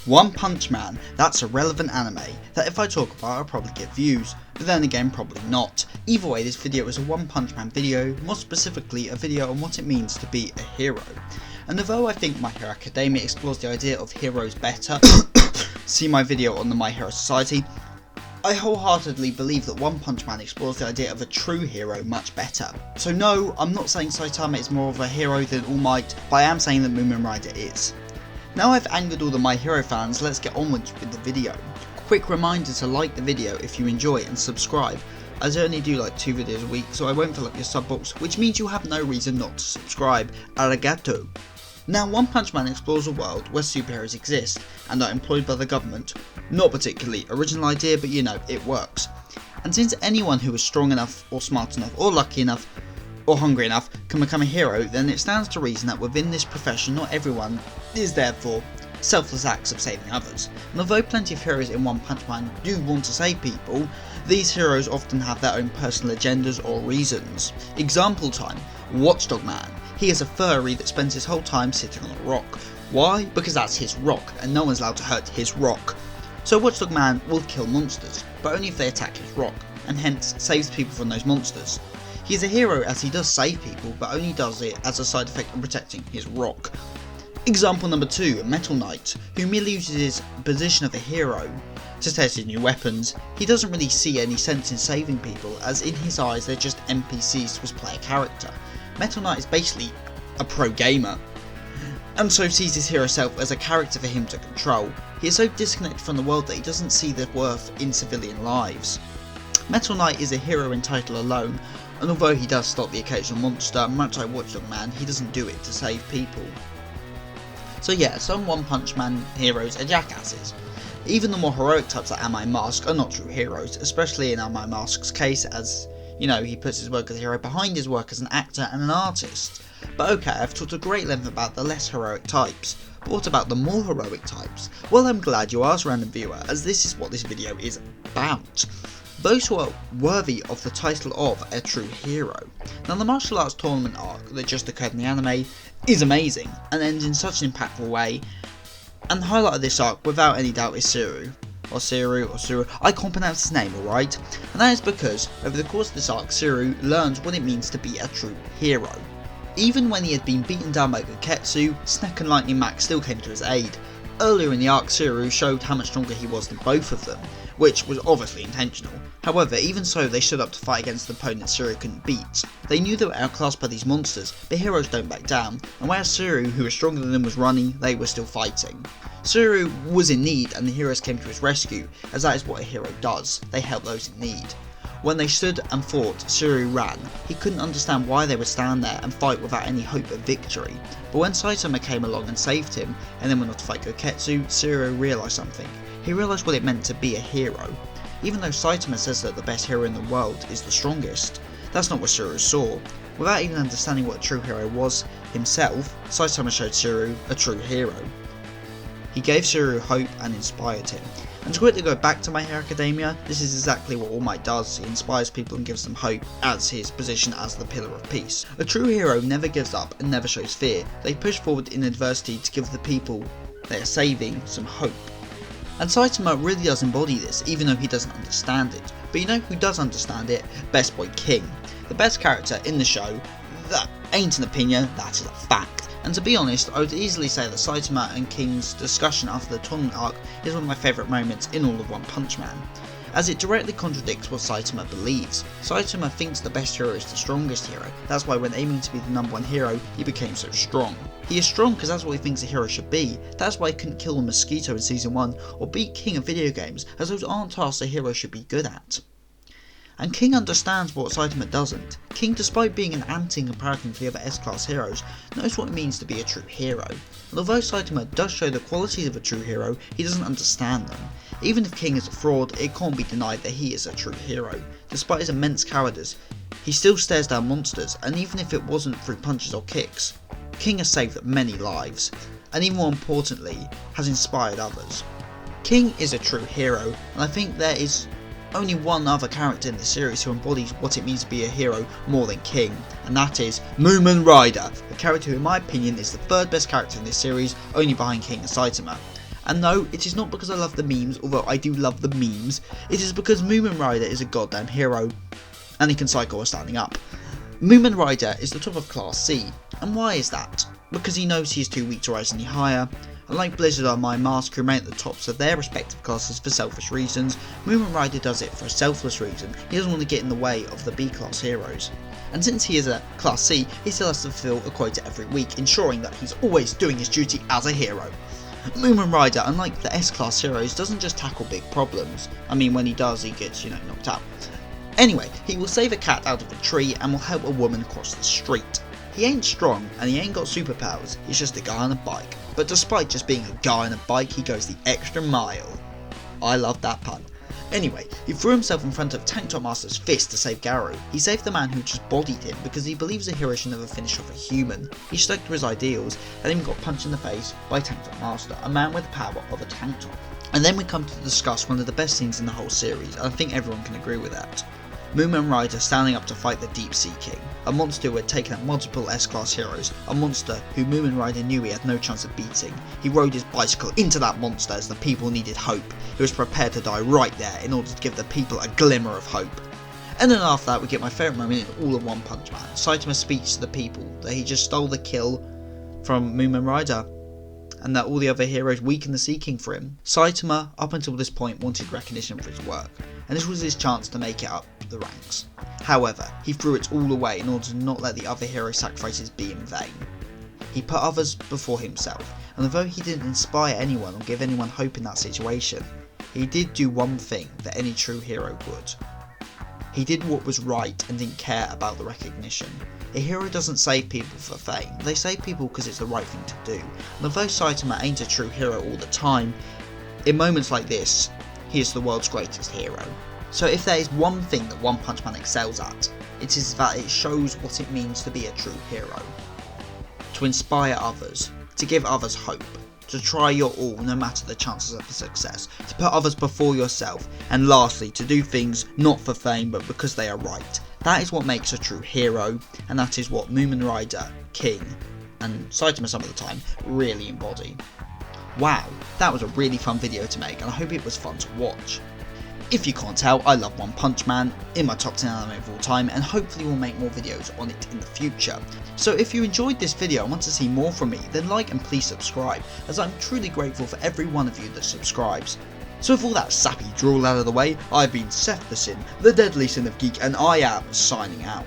One Punch Man, that's a relevant anime that if I talk about I'll probably get views, but then again probably not. Either way, this video is a One Punch Man video, more specifically a video on what it means to be a hero. And although I think My Hero Academia explores the idea of heroes better, see my video on the My Hero Society, I wholeheartedly believe that One Punch Man explores the idea of a true hero much better. So no, I'm not saying Saitama is more of a hero than All Might, but I am saying that Mumen Rider is. Now I've angered all the My Hero fans, let's get onwards with the video. Quick reminder to like the video if you enjoy and subscribe, as I only do like 2 videos a week so I won't fill up your sub box, which means you have no reason not to subscribe. Arigato. Now One Punch Man explores a world where superheroes exist and are employed by the government. Not particularly original idea, but you know, it works. And since anyone who is strong enough or smart enough or lucky enough or hungry enough can become a hero, then it stands to reason that within this profession not everyone is therefore selfless acts of saving others. And although plenty of heroes in One Punch Man do want to save people, these heroes often have their own personal agendas or reasons. Example time, Watchdog Man. He is a furry that spends his whole time sitting on a rock. Why? Because that's his rock and no one's allowed to hurt his rock. So Watchdog Man will kill monsters, but only if they attack his rock, and hence saves people from those monsters. He is a hero as he does save people, but only does it as a side effect of protecting his rock. Example number 2, Metal Knight, who merely uses his position of a hero to test his new weapons. He doesn't really see any sense in saving people, as in his eyes they're just NPCs to his player character. Metal Knight is basically a pro gamer, and so sees his hero self as a character for him to control. He is so disconnected from the world that he doesn't see the worth in civilian lives. Metal Knight is a hero in title alone, and although he does stop the occasional monster, much like Watchdog Man, he doesn't do it to save people. So yeah, some One Punch Man heroes are jackasses. Even the more heroic types like Am I Mask are not true heroes, especially in Am I Mask's case, as you know, he puts his work as a hero behind his work as an actor and an artist. But okay, I've talked at great length about the less heroic types, but what about the more heroic types? Well, I'm glad you asked, random viewer, as this is what this video is about. Those who are worthy of the title of a true hero. Now the martial arts tournament arc that just occurred in the anime is amazing, and ends in such an impactful way, and the highlight of this arc without any doubt is Tsuru. I can't pronounce his name, alright? And that is because over the course of this arc, Tsuru learns what it means to be a true hero. Even when he had been beaten down by Goketsu, Snack and Lightning Mac still came to his aid. Earlier in the arc, Tsuru showed how much stronger he was than both of them, which was obviously intentional. However, even so, they stood up to fight against the opponent Tsuru couldn't beat. They knew they were outclassed by these monsters, but heroes don't back down, and whereas Tsuru, who was stronger than them, was running, they were still fighting. Tsuru was in need, and the heroes came to his rescue, as that is what a hero does, they help those in need. When they stood and fought, Tsuru ran. He couldn't understand why they would stand there and fight without any hope of victory. But when Saitama came along and saved him, and then went off to fight Goketsu, Tsuru realised something. He realised what it meant to be a hero. Even though Saitama says that the best hero in the world is the strongest, that's not what Tsuru saw. Without even understanding what a true hero was himself, Saitama showed Tsuru a true hero. He gave Tsuru hope and inspired him. And to quickly go back to My Hero Academia, this is exactly what All Might does. He inspires people and gives them hope as his position as the pillar of peace. A true hero never gives up and never shows fear. They push forward in adversity to give the people they are saving some hope. And Saitama really does embody this, even though he doesn't understand it. But you know who does understand it? Best Boy King. The best character in the show. That ain't an opinion, that is a fact. And to be honest, I would easily say that Saitama and King's discussion after the tournament arc is one of my favourite moments in all of One Punch Man, as it directly contradicts what Saitama believes. Saitama thinks the best hero is the strongest hero, that's why when aiming to be the #1 hero, he became so strong. He is strong because that's what he thinks a hero should be, that's why he couldn't kill a mosquito in season 1, or beat King of video games, as those aren't tasks a hero should be good at. And King understands what Saitama doesn't. King, despite being an anti in comparison to the other S-class heroes, knows what it means to be a true hero. And although Saitama does show the qualities of a true hero, he doesn't understand them. Even if King is a fraud, it can't be denied that he is a true hero. Despite his immense cowardice, he still stares down monsters, and even if it wasn't through punches or kicks, King has saved many lives, and even more importantly, has inspired others. King is a true hero, and I think there is only one other character in the series who embodies what it means to be a hero more than King, and that is Mumen Rider, a character who in my opinion is the third best character in this series, only behind King and Saitama. And no, it is not because I love the memes, although I do love the memes, it is because Moomin Rider is a goddamn hero, and he can cycle while standing up. Moomin Rider is the top of Class C, and why is that? Because he knows he is too weak to rise any higher. Unlike Blizzard or My Mask, who remain at the tops of their respective classes for selfish reasons, Moomin Rider does it for a selfless reason. He doesn't want to get in the way of the B-class heroes. And since he is a Class C, he still has to fulfill a quota every week, ensuring that he's always doing his duty as a hero. Moomin Rider, unlike the S-class heroes, doesn't just tackle big problems. I mean, when he does, he gets, knocked out. Anyway, he will save a cat out of a tree and will help a woman cross the street. He ain't strong and he ain't got superpowers, he's just a guy on a bike. But despite just being a guy on a bike, he goes the extra mile. I love that pun. Anyway, he threw himself in front of Tank Top Master's fist to save Garou. He saved the man who just bodied him because he believes a hero should never finish off a human. He stuck to his ideals and even got punched in the face by Tank Top Master, a man with the power of a tank top. And then we come to discuss one of the best scenes in the whole series, and I think everyone can agree with that. Moomin Rider standing up to fight the Deep Sea King, a monster who had taken out multiple S-class heroes, a monster who Moomin Rider knew he had no chance of beating. He rode his bicycle into that monster as the people needed hope. He was prepared to die right there in order to give the people a glimmer of hope. And then after that we get my favourite moment in all of One Punch Man, Saitama's speech to the people that he just stole the kill from Moomin Rider, and that all the other heroes weakened the Sea King for him. Saitama, up until this point, wanted recognition for his work, and this was his chance to make it up the ranks. However, he threw it all away in order to not let the other hero sacrifices be in vain. He put others before himself, and although he didn't inspire anyone or give anyone hope in that situation, he did do one thing that any true hero would. He did what was right and didn't care about the recognition. A hero doesn't save people for fame, they save people because it's the right thing to do. And although Saitama ain't a true hero all the time, in moments like this, he is the world's greatest hero. So if there is one thing that One Punch Man excels at, it is that it shows what it means to be a true hero. To inspire others, to give others hope, to try your all no matter the chances of success, to put others before yourself, and lastly, to do things not for fame but because they are right. That is what makes a true hero, and that is what Moomin Rider, King, and Saitama some of the time really embody. Wow, that was a really fun video to make, and I hope it was fun to watch. If you can't tell, I love One Punch Man, in my top 10 anime of all time, and hopefully we'll make more videos on it in the future. So if you enjoyed this video and want to see more from me, then like and please subscribe, as I'm truly grateful for every one of you that subscribes. So with all that sappy drool out of the way, I've been Seth the Sin, the Deadly Sin of Geek, and I am signing out.